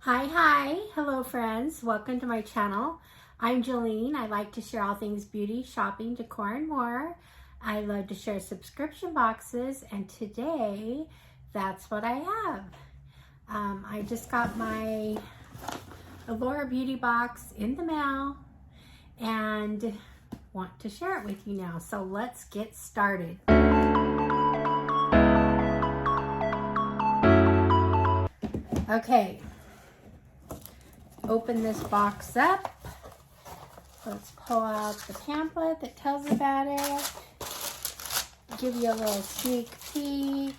Hi, hello friends, welcome to my channel. I'm Jolene. I like to share all things beauty, shopping, decor, and more. I love to share subscription boxes, and today that's what I have. I just got my Allure Beauty box in the mail and want to share it with you now. So let's get started. Okay. Open this box up. Let's pull out the pamphlet that tells about it. Give you a little sneak peek.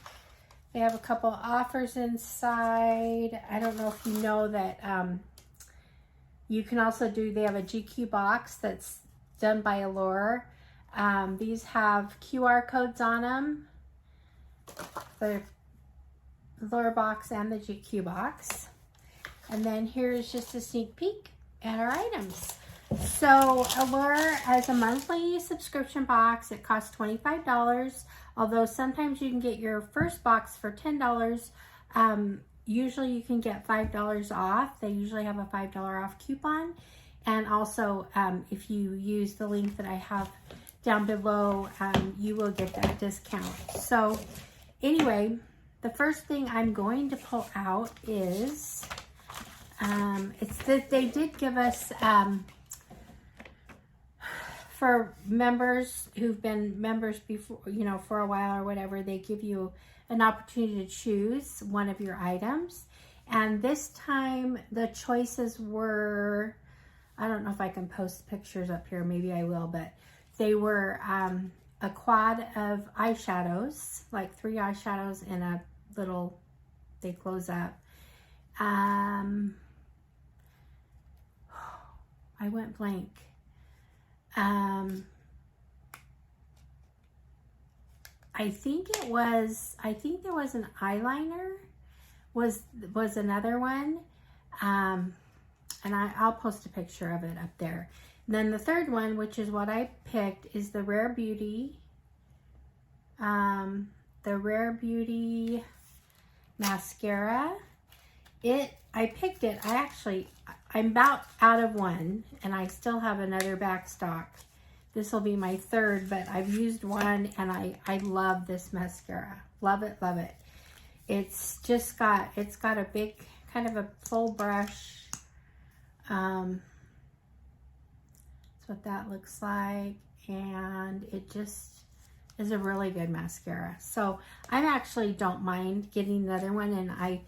They have a couple offers inside. I don't know if you know that you can also they have a GQ box that's done by Allure. These have QR codes on them. The Allure box and the GQ box. And then here's just a sneak peek at our items. So Allure has a monthly subscription box. It costs $25, although sometimes you can get your first box for $10. Usually you can get $5 off. They usually have a $5 off coupon. And also if you use the link that I have down below, you will get that discount. So anyway, the first thing I'm going to pull out is it's that they did give us, for members who've been members before, for a while or whatever, they give you an opportunity to choose one of your items. And this time the choices were, I don't know if I can post pictures up here, maybe I will, but they were a quad of eyeshadows, like 3 eyeshadows in a little, they close up. I went blank. I think there was an eyeliner was another one. And I'll post a picture of it up there. And then the third one, which is what I picked, is the Rare Beauty. The Rare Beauty mascara. I picked it. I'm about out of one, and I still have another back stock. This will be my third, but I've used one, and I love this mascara. Love it, love it. It's got a big, kind of a full brush. That's what that looks like, and it just is a really good mascara. So I actually don't mind getting another one, and I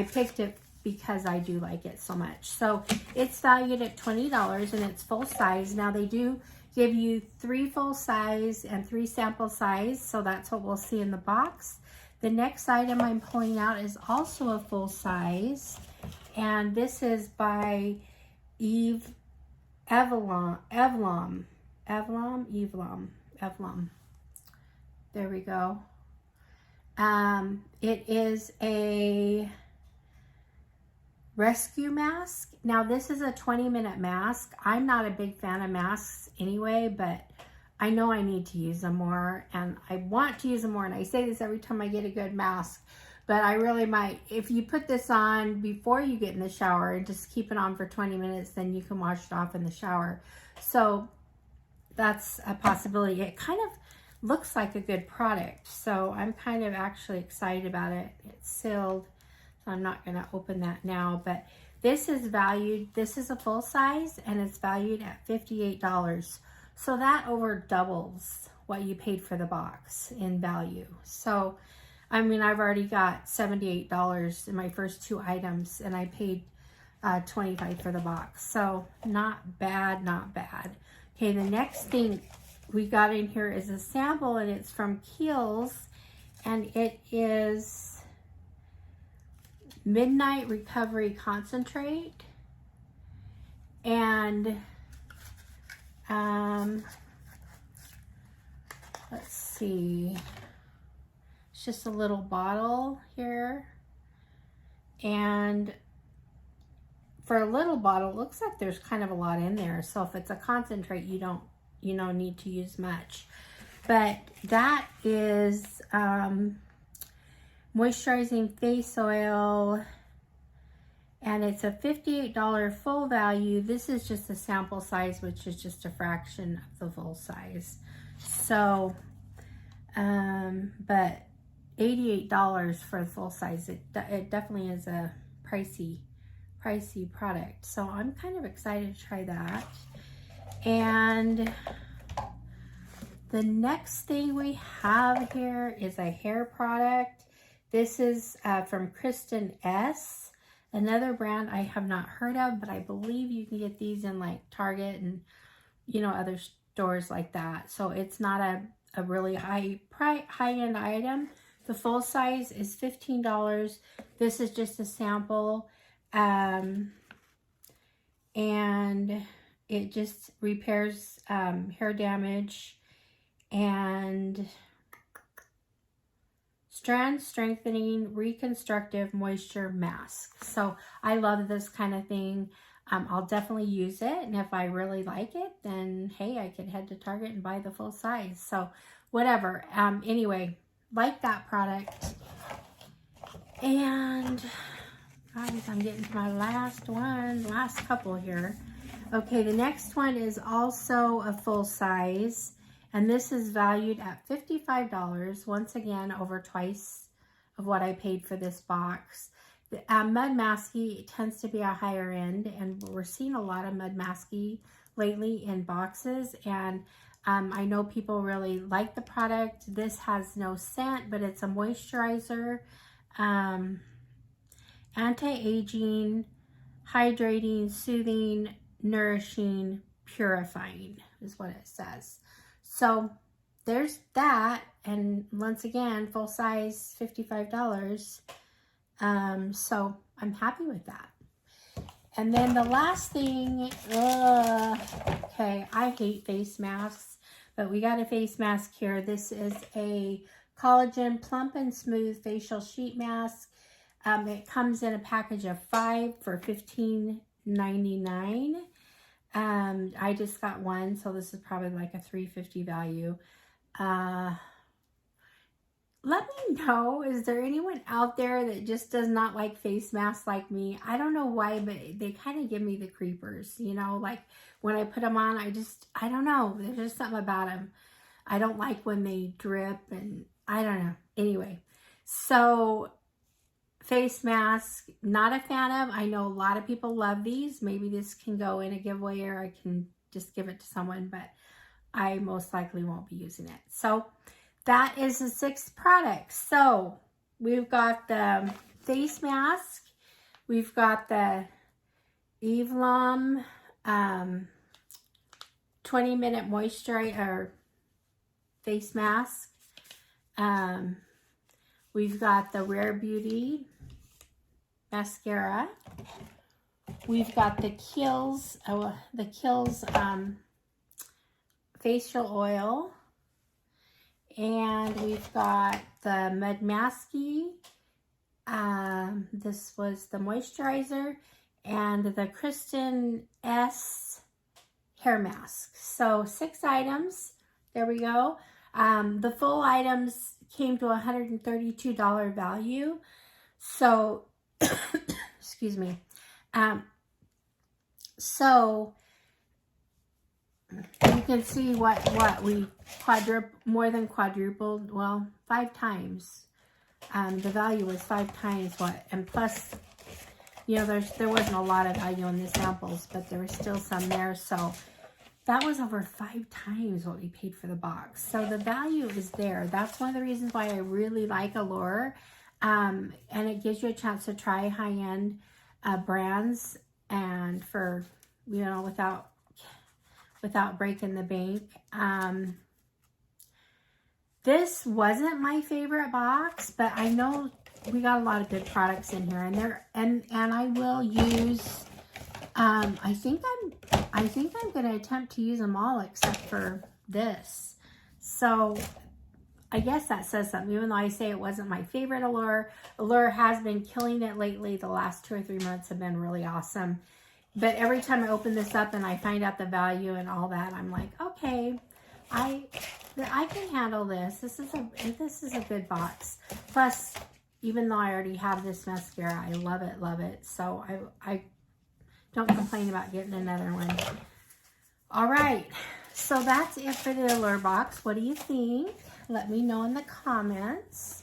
picked it because I do like it so much. So it's valued at $20, and it's full size. Now they do give you 3 full size and 3 sample size, so that's what we'll see in the box. The next item I'm pulling out is also a full size, and this is by Evlom. There we go. It is a rescue mask. Now this is a 20-minute mask. I'm not a big fan of masks anyway, but I know I need to use them more, and I want to use them more, and I say this every time I get a good mask, but I really might. If you put this on before you get in the shower and just keep it on for 20 minutes, then you can wash it off in the shower. So that's a possibility. It kind of looks like a good product, so I'm kind of actually excited about it. It's sealed. I'm not going to open that now, but this is a full size, and it's valued at $58. So that over doubles what you paid for the box in value. So, I mean, I've already got $78 in my first 2 items, and I paid $25 for the box. So not bad, not bad. Okay, the next thing we got in here is a sample, and it's from Kiehl's, and it is Midnight Recovery Concentrate, and let's see, it's just a little bottle here, and for a little bottle it looks like there's kind of a lot in there, so if it's a concentrate you don't need to use much, but that is moisturizing face oil, and it's a $58 full value. This is just a sample size, which is just a fraction of the full size. So, but $88 for the full size, it definitely is a pricey product. So I'm kind of excited to try that. And the next thing we have here is a hair product. This is from Kristen S, another brand I have not heard of, but I believe you can get these in like Target and, you know, other stores like that. So it's not a really high-end item. The full size is $15. This is just a sample. And it just repairs hair damage and strand strengthening reconstructive moisture mask. So I love this kind of thing. I'll definitely use it, and if I really like it, then hey, I could head to Target and buy the full size. So whatever. Anyway, like that product. And guys, I'm getting to my last couple here. Okay, the next one is also a full size, and this is valued at $55. Once again, over twice of what I paid for this box. The Mud Masky tends to be a higher end, and we're seeing a lot of Mud Masky lately in boxes, and I know people really like the product. This has no scent, but it's a moisturizer, anti-aging, hydrating, soothing, nourishing, purifying is what it says. So there's that, and once again, full size, $55. So I'm happy with that. And then the last thing, okay, I hate face masks, but we got a face mask here. This is a collagen plump and smooth facial sheet mask. It comes in a package of 5 for $15.99. I just got one, so this is probably like a $3.50 value. Let me know, is there anyone out there that just does not like face masks like me? I don't know why, but they kind of give me the creepers, you know, like when I put them on, I don't know, there's just something about them. I don't like when they drip, and I don't know. Anyway, so face mask, not a fan of. I know a lot of people love these. Maybe this can go in a giveaway, or I can just give it to someone, but I most likely won't be using it. So that is the 6th product. So we've got the face mask. We've got the Evelyn 20-minute moisturizer face mask. We've got the Rare Beauty mascara. We've got the Kiehl's facial oil. And we've got the Mud Masky. This was the moisturizer, and the Kristen S hair mask. So 6 items. There we go. The full items came to $132 value. So, excuse me. So you can see what we more than quadrupled, well, 5 times. The value was 5 times what, and plus, you know, there wasn't a lot of value in the samples, but there was still some there. So that was over 5 times what we paid for the box. So the value is there. That's one of the reasons why I really like Allure. And it gives you a chance to try high-end brands, and for, you know, without breaking the bank. This wasn't my favorite box, but I know we got a lot of good products in here, and I will use. I think I'm going to attempt to use them all except for this. So I guess that says something. Even though I say it wasn't my favorite Allure, Allure has been killing it lately. The last 2 or 3 months have been really awesome. But every time I open this up and I find out the value and all that, I'm like, okay, I can handle this. This is a good box. Plus, even though I already have this mascara, I love it, love it. So I don't complain about getting another one. All right, so that's it for the Allure box. What do you think? Let me know in the comments.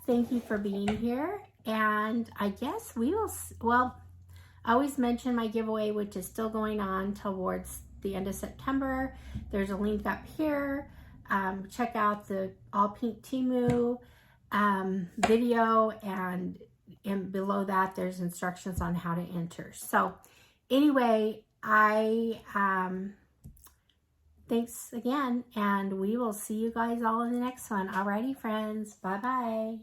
Thank you for being here. And I guess we will, well, I always mention my giveaway, which is still going on towards the end of September. There's a link up here. Check out the all pink Temu video, and below that there's instructions on how to enter. So anyway, thanks again, and we will see you guys all in the next one. Alrighty, friends. Bye-bye.